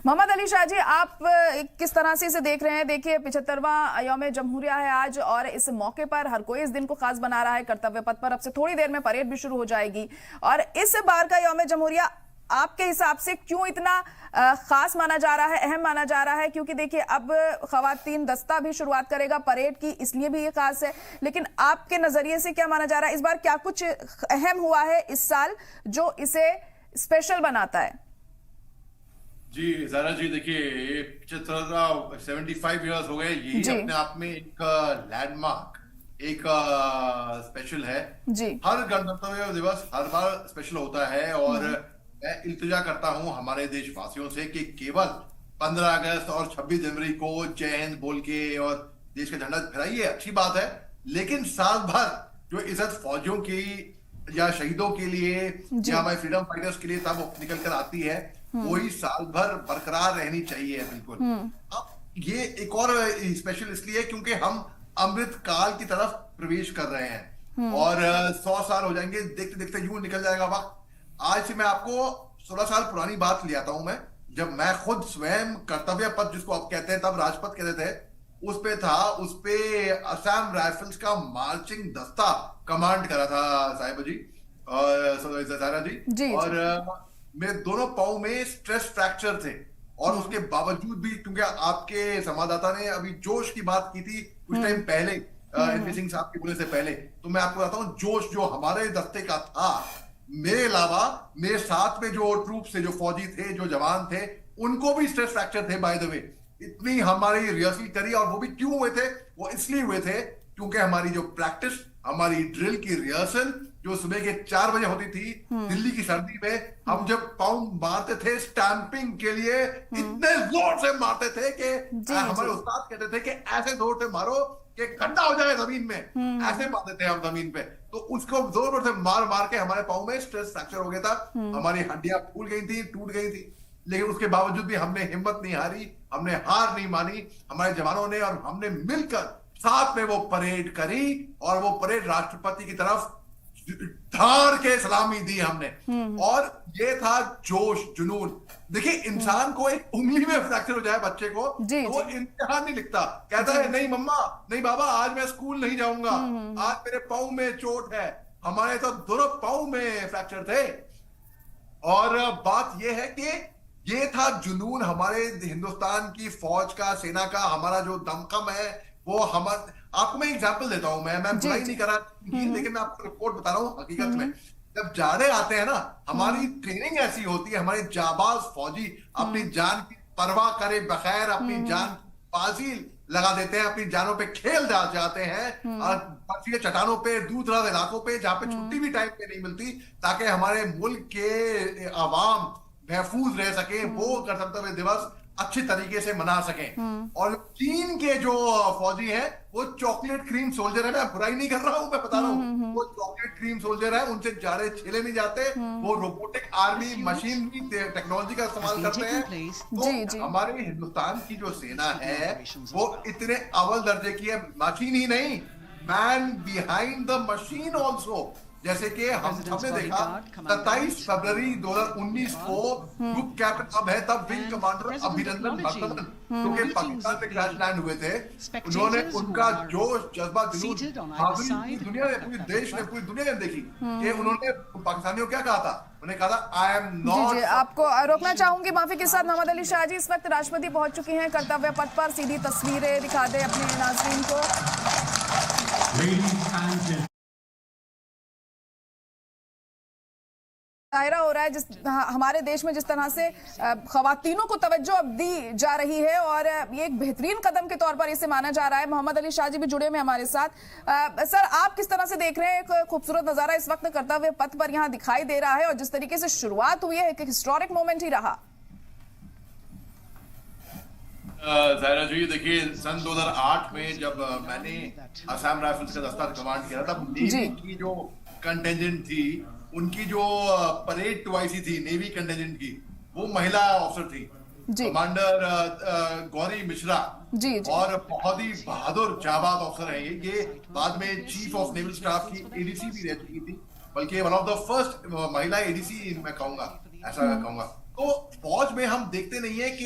मोहम्मद अली शाह जी, आप किस तरह से इसे देख रहे हैं? देखिए 75वां यौम जमहूरिया है आज और इस मौके पर हर कोई इस दिन को खास बना रहा है। कर्तव्य पथ पर अब से थोड़ी देर में परेड भी शुरू हो जाएगी और इस बार का यौम जमहूरिया आपके हिसाब से क्यों इतना खास माना जा रहा है, अहम माना जा रहा है? क्योंकि देखिए अब खवातीन दस्ता भी शुरुआत करेगा परेड की, इसलिए भी ये खास है। लेकिन आपके नजरिए से क्या माना जा रहा है, इस बार क्या कुछ अहम हुआ है इस साल जो इसे स्पेशल बनाता है? जी ज़ारा जी, देखिए ये 75 ईयर्स हो गए, यही अपने आप में एक लैंडमार्क, एक स्पेशल है जी। हर गणतंत्र दिवस हर बार स्पेशल होता है और मैं इल्तिजा करता हूं हमारे देशवासियों से कि केवल 15 अगस्त और 26 जनवरी को जय हिंद बोल के और देश का झंडा फहराइए, अच्छी बात है, लेकिन साल भर जो इज्जत फौजियों की या शहीदों के लिए या हमारे फ्रीडम फाइटर्स के लिए तब निकल कर आती है, वही साल भर बरकरार रहनी चाहिए। बिल्कुल। अब ये एक और स्पेशल इसलिए क्योंकि हम अमृत काल की तरफ प्रवेश कर रहे हैं और 100 साल हो जाएंगे, देखते देखते यूं निकल जाएगा वक्त। आज से मैं आपको 16 साल पुरानी बात ले आता हूं मैं, जब मैं खुद स्वयं कर्तव्य पथ जिसको आप कहते हैं, तब राजपथ कहते थे, उस पे था, उस पे असम राइफल्स का मार्चिंग दस्ता कमांड करा था साहिब जी और ज़ारा जी, और मेरे दोनों पाँव में स्ट्रेस फ्रैक्चर थे और उसके बावजूद भी, क्योंकि आपके संवाददाता ने अभी जोश की बात की थी कुछ टाइम पहले, एनपी सिंह साहब के बोलने से पहले, तो मैं आपको बताता हूँ जोश जो हमारे दस्ते का था, मेरे अलावा मेरे साथ में जो ट्रूप थे, जो फौजी थे, जो जवान थे, उनको भी स्ट्रेस फ्रैक्चर थे बाय द वे। इतनी हमारी रिहर्सल करी और वो भी क्यों हुए थे? वो इसलिए हुए थे क्योंकि हमारी जो प्रैक्टिस, हमारी ड्रिल की रिहर्सल जो सुबह के 4 बजे होती थी दिल्ली की सर्दी में, हम जब पाउंड मारते थे स्टैंपिंग के लिए, इतने जोर से मारते थे कि हमारे उस्ताद कहते थे कि ऐसे जोर से मारो कि गड्ढा हो जाए जमीन में, ऐसे मारते थे हम जमीन पे। तो उसको जोर से मार मार के हमारे पाँव में स्ट्रेस फ्रैक्चर हो गया था, हमारी हड्डियां फूल गई थी, टूट गई थी, लेकिन उसके बावजूद भी हमने हिम्मत नहीं हारी, हमने हार नहीं मानी, हमारे जवानों ने और हमने मिलकर साथ में वो परेड करी और वो परेड राष्ट्रपति की तरफ धार के सलामी दी हमने। और ये था जोश, जुनून। देखिए इंसान को एक उंगली में फ्रैक्चर हो जाए बच्चे को, तो वो इम्तिहान नहीं लिखता, कहता है नहीं मम्मा, नहीं बाबा, आज मैं स्कूल नहीं जाऊंगा, आज मेरे पाँव में चोट है। हमारे तो दोनों पाँव में फ्रैक्चर थे। और बात यह है कि ये था जुनून हमारे हिंदुस्तान की फौज का, सेना का, हमारा जो दमखम है वो हमारा। आपको मैं एग्जांपल देता हूं, मैं बुराई नहीं कर रहा, लेकिन मैं आपको रिपोर्ट बता रहा हूं हकीकत में। जब जाड़े आते हैं ना, हमारी ट्रेनिंग ऐसी होती है, हमारे जाबाज फौजी अपनी जान की परवाह करे बगैर अपनी जान की बाजी लगा देते हैं, अपनी जानों पे खेल जाते हैं और बर्फीले चट्टानों पे, दूर दराज इलाकों पे, जहां पे छुट्टी भी टाइम पे नहीं मिलती, ताकि हमारे मुल्क के आवाम महफूज रह सके, वो गणतंत्र दिवस अच्छी तरीके से मना सकें। और चीन के जो फौजी हैं वो चॉकलेट क्रीम सोल्जर है, मैं बुराई नहीं कर रहा हूं, मैं बता रहा हूं, वो चॉकलेट क्रीम सोल्जर है, उनसे जाड़े झेले नहीं जाते, वो रोबोटिक आर्मी मशीन की टेक्नोलॉजी का इस्तेमाल करते हैं। तो हमारे हिंदुस्तान की जो सेना है वो इतने अव्वल दर्जे की है, मशीन ही नहीं, man behind the machine also. जैसे कि हमने देखा 27 फरवरी 2019 को ग्रुप कैप्टन अब है, तब विंग कमांडर अभिनंदन वर्धमान, क्योंकि पाकिस्तान में क्रैश लैंड हुए थे, उन्होंने उनका जोश, जज्बा, जुनून पूरी दुनिया ने, पूरे देश ने, पूरी दुनिया ने देखी कि उन्होंने पाकिस्तानियों क्या कहा था, उन्हें कहा था आई एम नॉट। जी, आपको रोकना चाहूंगी माफी के साथ। मोहम्मद अली शाह जी, इस वक्त राष्ट्रपति पहुंच चुकी हैं कर्तव्य पथ पर, सीधी तस्वीरें दिखा दे अपने नाज़रीन को। दायरा हो रहा है जिस हमारे देश में जिस तरह से खवातीनों को तवज्जो अब दी जा रही है और ये एक बेहतरीन कदम के तौर पर इसे माना जा रहा है। मोहम्मद अली शाह जी भी जुड़े हुए हमारे साथ। सर, आप किस तरह से देख रहे हैं? एक खूबसूरत नजारा इस वक्त कर्तव्य पथ पर यहाँ दिखाई दे रहा है और जिस तरीके से शुरुआत हुई है, एक हिस्टोरिक मोमेंट ही रहा। ज़ाहिरा जी, देखिए सन 2008 में जब मैंने असम राइफल्स का दस्ता कमांड किया, तब नेवी की जो कंटिजेंट थी, उनकी जो परेड टुवाइसी थी नेवी कंटिजेंट की, वो महिला ऑफिसर थी, कमांडर गौरी मिश्रा, और बहुत ही बहादुर जाबाज ऑफिसर है ये बाद में चीफ ऑफ नेवल स्टाफ की एडीसी भी रह चुकी थी, बल्कि वन ऑफ द फर्स्ट महिला एडीसी मैं कहूंगा, ऐसा कहूंगा। तो फौज में हम देखते नहीं है कि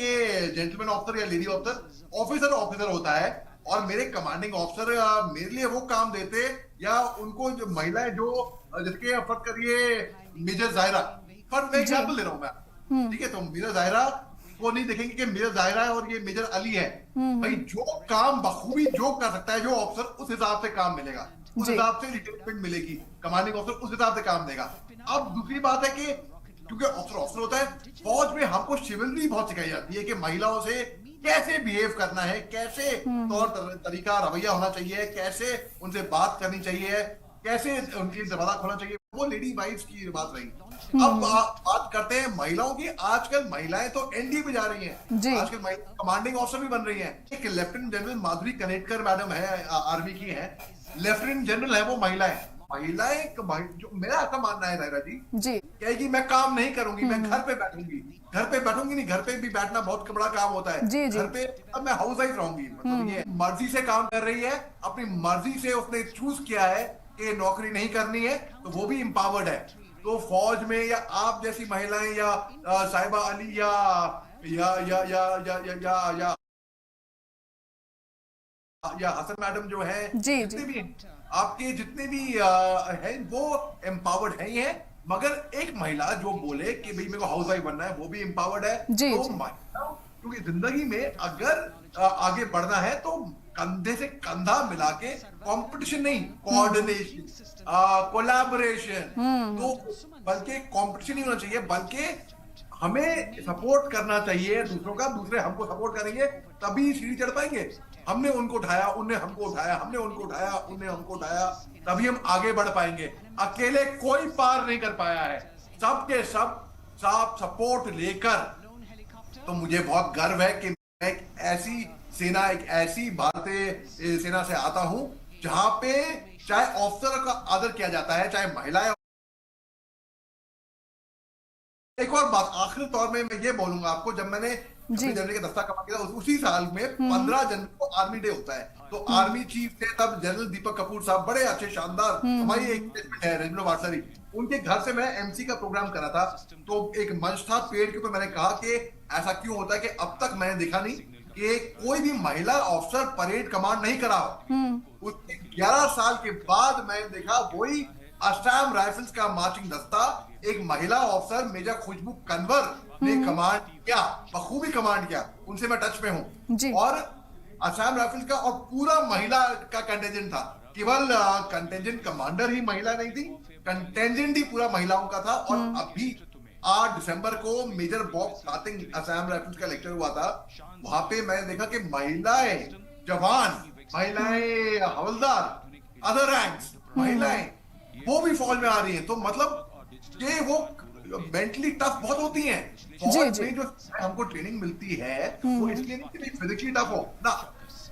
जेंटलमैन ऑफिसर या लेडी ऑफिसर ऑफिसर ऑफिसर होता है, और मेरे कमांडिंग ऑफिसर मेरे लिए वो काम देते, या उनको जो महिलाएं जो जिसके फर्क करिए मेजर जायरा, फर्क मैं एग्जाम्पल दे रहा हूं मैं, ठीक है, तो मेजर जायरा को नहीं देखेंगे कि मेजर जायरा है और ये मेजर अली है। भाई जो काम बखूबी जो कर सकता है जो ऑफिसर, उस हिसाब से काम मिलेगा, उस हिसाब से रिटेनमेंट मिलेगी, कमांडिंग ऑफिसर उस हिसाब से काम देगा। अब दूसरी बात है कि क्योंकि ऑफिसर ऑफिसर होता है, फौज में हमको शिवलरी बहुत सिखाई जाती है कि महिलाओं से कैसे बिहेव करना है, कैसे तौर तरीका रवैया होना चाहिए, कैसे उनसे बात करनी चाहिए, कैसे उनकी दरवाजा खोलना चाहिए, वो लेडी वाइफ्स की बात रही। अब बात करते हैं महिलाओं की। आजकल महिलाएं तो एनडीए पे जा रही हैं, आजकल कमांडिंग ऑफिसर भी बन रही हैं। एक लेफ्टिनेंट जनरल माधुरी कनेटकर मैडम है, आर्मी की है, लेफ्टिनेंट जनरल है, वो महिला है। महिलाएं जो मेरा ऐसा मानना है रायरा जी कहेगी मैं काम नहीं करूंगी, मैं घर पे बैठूंगी, घर पे बैठूंगी नहीं, घर पे भी बैठना बहुत बड़ा काम होता है, घर पे अब मैं हाउस वाइफ रहूंगी। मतलब ये मर्जी से काम कर रही है, अपनी मर्जी से उसने चूज किया है कि नौकरी नहीं करनी है, तो वो भी एम्पावर्ड है। तो फौज में या आप जैसी महिलाएं या साहिबा अली या हसन मैडम जो है, जितने भी आपके जितने भी हैं वो एम्पावर्ड है ही है। मगर एक महिला जो बोले कि भाई मेरे को हाउस वाइफ बनना है, वो भी एम्पावर्ड है। तो महिला क्योंकि जिंदगी में अगर आगे बढ़ना है तो कंधे से कंधा मिला के, कंपटीशन नहीं, कोऑर्डिनेशन, कोलैबोरेशन, तो बल्कि कंपटीशन नहीं होना चाहिए, बल्कि हमें सपोर्ट करना चाहिए दूसरों का, दूसरे हमको सपोर्ट करेंगे तभी सीढ़ी चढ़ पाएंगे। हमने उनको उठाया, उनने हमको उठाया, हमने उनको उठाया, उनने हमको उठाया, तभी हम आगे बढ़ पाएंगे। अकेले कोई पार नहीं कर पाया है, सबके सब सपोर्ट लेकर। तो मुझे बहुत गर्व है कि मैं एक ऐसी सेना, एक ऐसी भारतीय सेना से आता हूं जहां पे चाहे ऑफिसर का आदर किया जाता है, चाहे महिलाएं। एक और बात आखिरी तौर में मैं ये बोलूंगा आपको, जब मैंने जनरल का दस्ता कमा किया उसी साल में 15 जनवरी को आर्मी डे होता है, तो आर्मी चीफ थे तब जनरल दीपक कपूर साहब, बड़े अच्छे शानदार, हमारी एक है रेजिमेंट वाटसरी, उनके घर से मैं एमसी का प्रोग्राम करा था। तो एक मंच था पेड़ के ऊपर, मैंने कहा कि ऐसा क्यों होता है कि अब तक मैंने देखा नहीं कि कोई भी महिला ऑफिसर परेड कमांड नहीं करा। उसके 11 साल के बाद मैंने देखा वही असम राइफल्स का मार्चिंग दस्ता एक महिला ऑफिसर मेजर खुशबू कन्वर ने कमांड किया, बखूबी कमांड किया, उनसे मैं टच में हूं। और असम राइफल्स का और पूरा महिला का कंटेंजेंट था, केवल कंटेंजेंट कमांडर ही महिला नहीं थी, कंटेंजेंट ही पूरा महिलाओं का था। और अभी 8 दिसंबर को मेजर बॉब सातिंग असम राइफल्स का लेक्चर हुआ था, वहां पे मैंने देखा कि महिलाएं जवान, महिलाएं हवलदार, अदर रैंक्स महिलाएं वो भी फौज में आ रही हैं। तो मतलब कि वो मेंटली टफ बहुत होती हैं। फौज में जो हमको ट्रेनिंग मिलती है वो इसलिए नहीं कि फिजिकली टफ हो ना,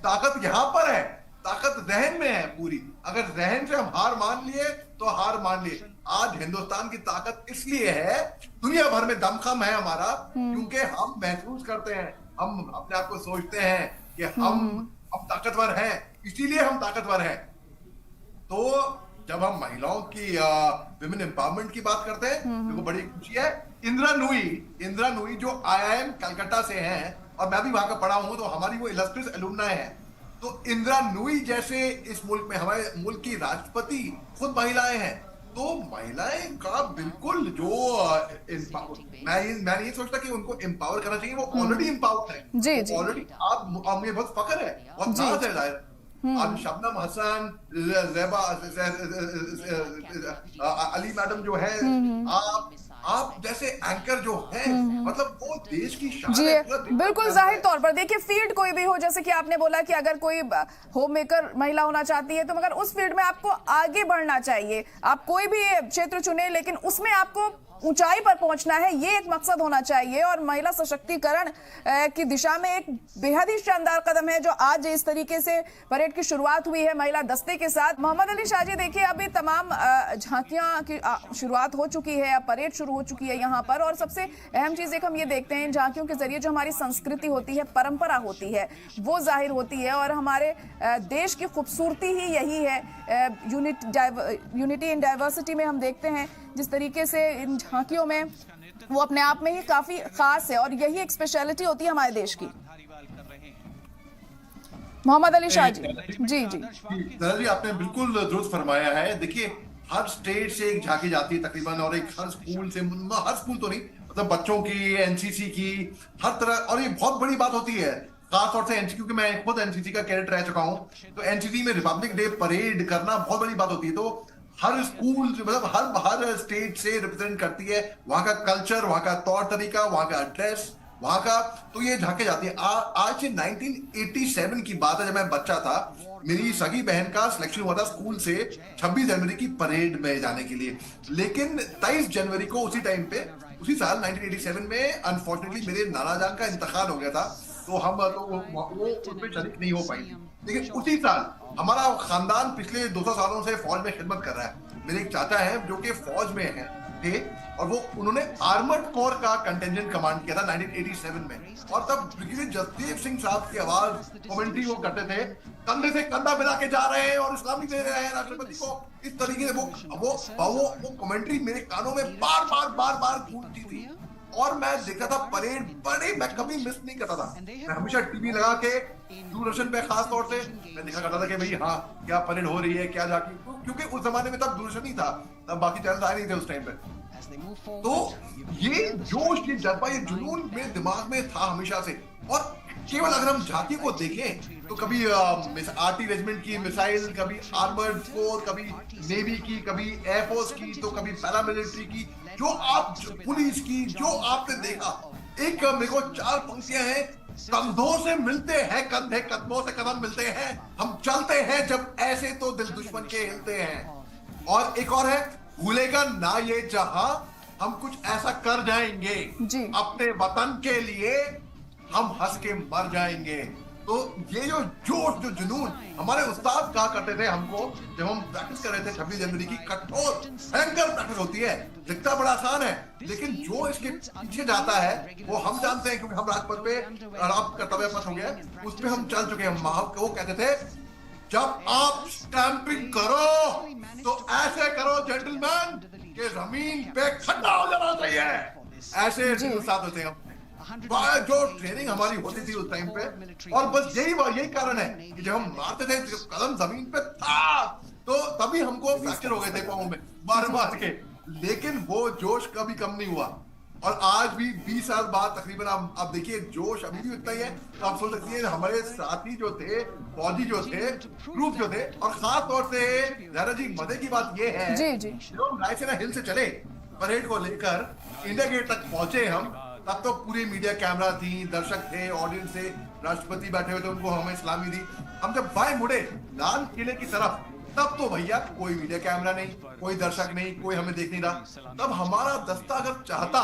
ताकत यहाँ पर है, ताकत जहन में है पूरी। अगर जहन से हम हार मान लिए तो हार मान लिए। आज हिंदुस्तान की ताकत इसलिए है, दुनिया भर में दमखम है हमारा, क्योंकि हम महसूस करते हैं, हम अपने आप को सोचते हैं कि हम ताकतवर हैं, इसीलिए हम ताकतवर हैं। तो जब हम महिलाओं की विमेन एम्पावरमेंट की बात करते हैं, मेरे को बड़ी खुशी है। इंदिरा नूई जो IIM कलकत्ता से हैं, और मैं भी वहां का पढ़ा हूं, तो हमारी वो इलस्ट्रियस एलुमनाई है। तो इंदिरा नूई जैसे इस मुल्क में, हमारे मुल्क की राष्ट्रपति खुद महिलाएं हैं। तो महिलाएं का बिल्कुल जो मैं नहीं सोचता कि उनको एम्पावर करना चाहिए, वो ऑलरेडी एम्पावर्ड है, ऑलरेडी। आप मुझे बहुत फख्र है, बहुत नाज है जाहिर। अब शबनम हसन, अली मैडम जो है, आप जैसे एंकर जो है, मतलब वो देश की शान है। बिल्कुल जाहिर तौर पर देखिए, फील्ड कोई भी हो, जैसे कि आपने बोला कि अगर कोई होम मेकर महिला होना चाहती है, तो मगर उस फील्ड में आपको आगे बढ़ना चाहिए। आप कोई भी क्षेत्र चुने, लेकिन उसमें आपको ऊंचाई पर पहुंचना है, ये एक मकसद होना चाहिए। और महिला सशक्तिकरण की दिशा में एक बेहद ही शानदार कदम है जो आज इस तरीके से परेड की शुरुआत हुई है महिला दस्ते के साथ। मोहम्मद अली शाह जी, देखिए अभी तमाम झांकियां की शुरुआत हो चुकी है, अब परेड शुरू हो चुकी है यहाँ पर। और सबसे अहम चीज एक हम ये देखते हैं, इन झांकियों के जरिए जो हमारी संस्कृति होती है, परंपरा होती है, वो जाहिर होती है। और हमारे देश की खूबसूरती ही यही है, यूनिटी इन डाइवर्सिटी में हम देखते हैं जिस तरीके से इन झांकियों में वो अपने आप में ही काफी खास है और यही एक स्पेशलिटी होती है हमारे देश की। मोहम्मद अली शाह जी। जी जी दादा जी, आपने बिल्कुल दुरुस्त फरमाया है। देखिए, हर स्टेट से एक झांकी जाती है तकरीबन, और एक हर स्कूल से, हर स्कूल तो नहीं, मतलब बच्चों की, एनसीसी की, हर तरह। और ये बहुत बड़ी बात होती है, खासतौर से एनसीसी, क्योंकि मैं खुद एनसीसी का कैडेट रह चुका हूँ। तो एनसीसी में रिपब्लिक डे परेड करना बहुत बड़ी बात होती है। तो हर स्कूल, मतलब हर स्टेट से रिप्रेजेंट करती है वहां का कल्चर, वहां का तौर तरीका, वहां का ड्रेस, वहां का। तो ये झांके जाती है। आज से 1987 की बात है, जब मैं बच्चा था। मेरी सगी बहन का सिलेक्शन हुआ था स्कूल से 26 जनवरी की परेड में जाने के लिए। लेकिन 23 जनवरी को, उसी टाइम पे, उसी साल 1987 में अनफॉर्चुनेटली मेरे नाना जान का इंतकाल हो गया था। तो हम वो उसमें शरीक नहीं हो पाई। लेकिन उसी साल हमारा खानदान पिछले 200 सालों से फौज में खिदमत कर रहा है। मेरे एक चाचा हैं जो कि फौज में थे, और उन्होंने आर्मर्ड कोर का कंटिजेंट कमांड किया था 1987 में। और तब ब्रिगेडियर जसदेव सिंह साहब की आवाज कमेंट्री वो करते थे, कंधे से कंधा मिला के जा रहे हैं और इस्लामी दे रहे हैं राष्ट्रपति को। इस तरीके से वो कमेंट्री मेरे कानों में बार बार गूंजती थी। और मैं देखता था परेड, मैं कभी मिस नहीं करता था। मैं हमेशा टीवी लगा के, दूरदर्शन पे खास तौर से मैं देखा करता था कि भाई हाँ, क्या परेड हो रही है, क्या जाके, क्योंकि उस जमाने में तब दूरदर्शन नहीं था, तब बाकी चैनल आए नहीं थे उस टाइम पे। तो ये जोश, ये जज्बा, ये जुनून मेरे दिमाग में था हमेशा से। और केवल अगर हम झांकी को देखें तो कभी आर्टी रेजिमेंट की मिसाइल, कभी आर्मर्ड कोर, कभी नेवी की, कभी एयरफोर्स की, तो कभी पैरामिलिट्री की, पुलिस की, जो आपने देखा। एक मेरे को 4 पंक्तियां हैं, कंधों से मिलते हैं कंधे, कदमों से कदम मिलते हैं, हम चलते हैं जब ऐसे तो दिल दुश्मन के हिलते हैं। और एक और है, भूलेगा ना ये जहां, हम कुछ ऐसा कर जाएंगे अपने वतन के लिए, हम हंस के मर जाएंगे। तो ये जो जोश, जो जुनून हमारे उस्ताद कहा करते थे हमको, जब हम प्रैक्टिस कर रहे थे 26 जनवरी की, कठोर भयंकर प्रैक्टिस होती है, दिखता बड़ा आसान है, लेकिन जो इसके पीछे जाता है वो हम जानते हैं, क्योंकि हम राजपथ पे, अब कर्तव्य पथ हो गया, उस पर हम चल चुके हैं। वो कहते थे, जब आप स्टैंपिंग करो तो ऐसे करो जेंटलमैन कि जमीन पे खड्डा हो जाना चाहिए। ऐसे साथ होते हैं जो ट्रेनिंग हमारी होती थी उस टाइम पे। और बस यही कारण है कि जब हम मारते थे, कदम जमीन पे था, तो तभी हमको फ्रैक्चर हो गए थे पाँव में मार के। लेकिन वो जोश कभी कम नहीं हुआ। और आज भी 20 साल बाद तकरीबन, आप देखिए, जोश अभी भी उतना ही है। तो आप सोच सकती है हमारे साथी जो थे, फौजी जो थे, ग्रुप जो थे, और खास तौर से जहरा जी, मजे की बात ये है, जो हम रायसेना हिल से चले परेड को लेकर इंडिया गेट तक पहुंचे हम, तब तो पूरे मीडिया कैमरा थी, दर्शक थे, ऑडियंस थे, राष्ट्रपति बैठे हुए थे, उनको हमें सलामी दी। हम जब बाएं मुड़े लाल किले की तरफ, तब तो भैया कोई मीडिया कैमरा नहीं, कोई दर्शक नहीं, कोई हमें देख नहीं रहा। तब हमारा दस्ता अगर चाहता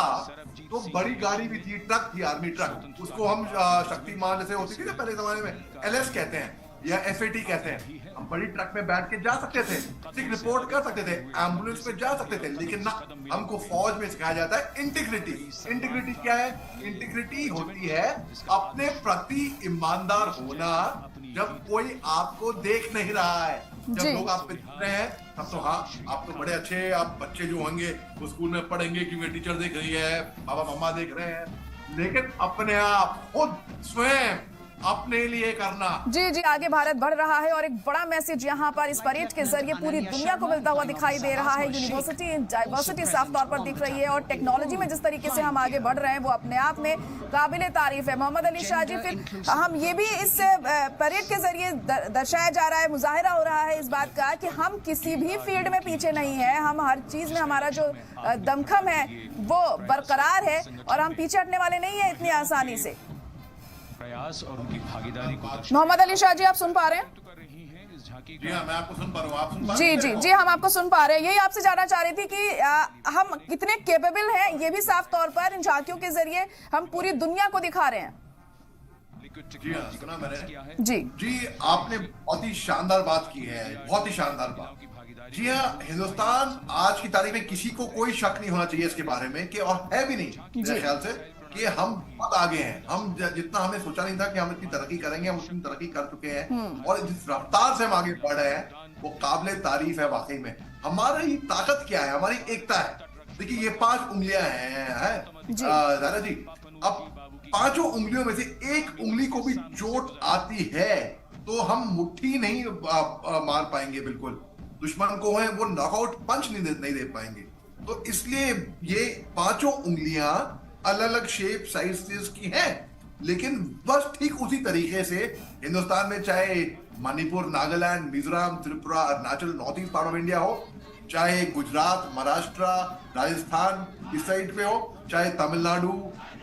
तो बड़ी गाड़ी भी थी, ट्रक थी, आर्मी ट्रक, उसको हम शक्तिमान जैसे होती थी ना पहले जमाने में, LS कहते हैं या FAT कहते हैं, हम बड़ी ट्रक में बैठ के जा सकते थे, सिक रिपोर्ट कर सकते थे, एम्बुलेंस में जा सकते थे। लेकिन ना, हमको फौज में सिखाया जाता है इंटीग्रिटी। इंटीग्रिटी क्या है? इंटीग्रिटी होती है अपने प्रति ईमानदार होना, जब कोई आपको देख नहीं रहा है। जब लोग आप पे देख रहे हैं, तब तो हाँ, आप तो बड़े अच्छे, आप बच्चे जो होंगे वो स्कूल में पढ़ेंगे क्योंकि टीचर देख रही है, पापा मम्मा देख रहे हैं। लेकिन अपने आप खुद स्वयं अपने लिए करना। जी आगे भारत बढ़ रहा है और एक बड़ा मैसेज यहाँ पर इस परेड के जरिए पूरी दुनिया को मिलता हुआ दिखाई दे रहा है। यूनिवर्सिटी डाइवर्सिटी साफ तौर पर दिख रही है और टेक्नोलॉजी में जिस तरीके से हम आगे बढ़ रहे हैं वो अपने आप में काबिले तारीफ है। मोहम्मद अली शाह जी, फिर हम ये भी इस परेड के जरिए दर्शाया जा रहा है, मुजाहिरा हो रहा है इस बात का कि हम किसी भी फील्ड में पीछे नहीं है, हम हर चीज में हमारा जो दमखम है वो बरकरार है और हम पीछे हटने वाले नहीं है इतनी आसानी से। प्रयास और उनकी भागीदारी को मोहम्मद अली शाह जी, आप सुन पा रहे हैं? जी हाँ, मैं आपको सुन पा रहा हूँ। आप सुन पा रहे हैं? जी हम आपको सुन पा रहे हैं। यही आपसे जानना चाह रही थी कि हम कितने केपेबल हैं, ये भी साफ तौर पर इन झांकियों के जरिए हम पूरी दुनिया को दिखा रहे हैं। जी हाँ, सुना मैंने। जी आपने बहुत ही शानदार बात की है, बहुत ही शानदार बात। जी हाँ, हिंदुस्तान आज की तारीख में किसी को कोई शक नहीं होना चाहिए इसके बारे में कि, और है भी नहीं मेरे ख्याल से, कि हम बहुत आगे हैं। हम जितना हमें सोचा नहीं था कि हम इतनी तरक्की करेंगे, हम उतनी तरक्की कर चुके हैं। और जिस रफ्तार से हम आगे बढ़ रहे हैं वो काबिले तारीफ है वाकई में। हमारी ताकत क्या है? हमारी एकता है। देखिए ये 5 उंगलियां हैं जी। दादा जी। अब 5 उंगलियों में से एक उंगली को भी चोट आती है तो हम मुट्ठी नहीं मार पाएंगे, बिल्कुल दुश्मन को है वो नॉकआउट पंच नहीं दे पाएंगे। तो इसलिए ये 5 उंगलियां अलग अलग शेप साइजेस की हैं, लेकिन बस ठीक उसी तरीके से हिंदुस्तान में चाहे Manipur, Nagaland, Mizoram, Tripura, Arunachal, north east part of India हो, चाहे गुजरात, महाराष्ट्र, राजस्थान इस साइड पे हो, चाहे तमिलनाडु,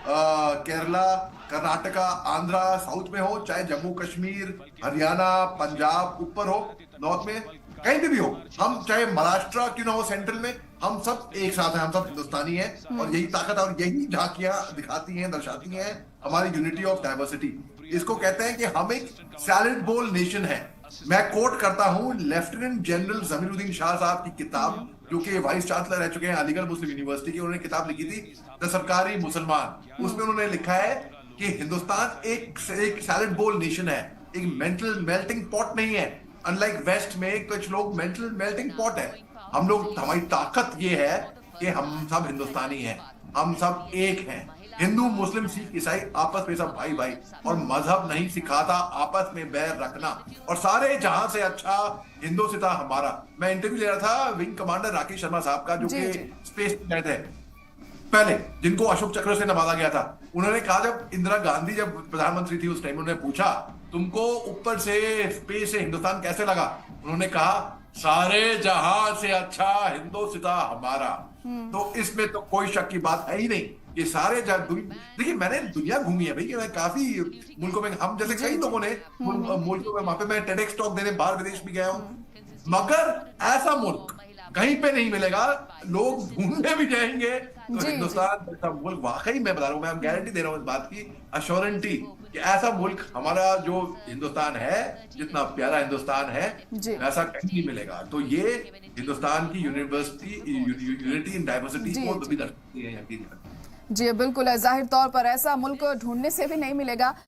केरला, कर्नाटका, आंध्रा साउथ में हो, चाहे जम्मू कश्मीर, हरियाणा, पंजाब ऊपर हो नॉर्थ में, कहीं पे भी हो, हम चाहे महाराष्ट्र क्यों ना हो सेंट्रल में, हम सब एक साथ हैं, हम सब हिंदुस्तानी हैं। और यही ताकत और यही झांकियां दिखाती हैं, दर्शाती हैं हमारी यूनिटी ऑफ डाइवर्सिटी। इसको कहते हैं कि हम एक सैलेड बोल नेशन है। मैं कोट करता हूं लेफ्टिनेंट जनरल जमीरुद्दीन शाह साहब की किताब, जो कि वाइस चांसलर रह चुके हैं अलीगढ़ मुस्लिम यूनिवर्सिटी की। उन्होंने किताब लिखी थी द सरकारी मुसलमान। उसमें उन्होंने लिखा है कि हिंदुस्तान एक सैलेड बोल नेशन है, एक मेंटल मेल्टिंग पॉट नहीं है। अनलाइक वेस्ट में कुछ लोग मेंटल मेल्टिंग पॉट है, हम लोग, हमारी ताकत ये है कि हम सब हिंदुस्तानी हैं, हम सब एक हैं। हिंदू, मुस्लिम, सिख, ईसाई आपस में सब भाई भाई, और मजहब नहीं सिखाता आपस में बैर रखना। और सारे जहां से अच्छा हिंदुस्तान हमारा। मैं इंटरव्यू ले रहा था विंग कमांडर राकेश शर्मा साहब का, जो कि स्पेस में गए थे पहले, जिनको अशोक चक्र से नवाजा गया था। उन्होंने कहा जब इंदिरा गांधी जब प्रधानमंत्री थी उस टाइम, उन्होंने पूछा तुमको ऊपर से स्पेस से हिंदुस्तान कैसे लगा, उन्होंने कहा सारे जहां से अच्छा हिंदुस्तान हमारा। तो इसमें तो कोई शक की बात है ही नहीं। ये सारे देखिए मैंने दुनिया घूमी है भाई, मैं काफी मुल्कों में, हम जैसे कई लोगों ने मुल्कों में, वहां पे मैं टेडेक्स टॉक देने बाहर विदेश भी गया हूँ, मगर ऐसा मुल्क कहीं पे नहीं मिलेगा। लोग ढूंढने भी जाएंगे तो हिंदुस्तान जैसा मुल्क, वाकई मैं बता रहा हूँ, मैं गारंटी दे रहा हूँ इस बात की, अश्योरेंटी, कि ऐसा मुल्क हमारा जो हिंदुस्तान है, जितना प्यारा हिंदुस्तान है, वैसा कहीं नहीं मिलेगा। तो ये हिंदुस्तान की यूनिटी इन डाइवर्सिटी को भी दर्शाती है। जी बिल्कुल, जाहिर तौर पर ऐसा मुल्क ढूंढने से भी नहीं मिलेगा।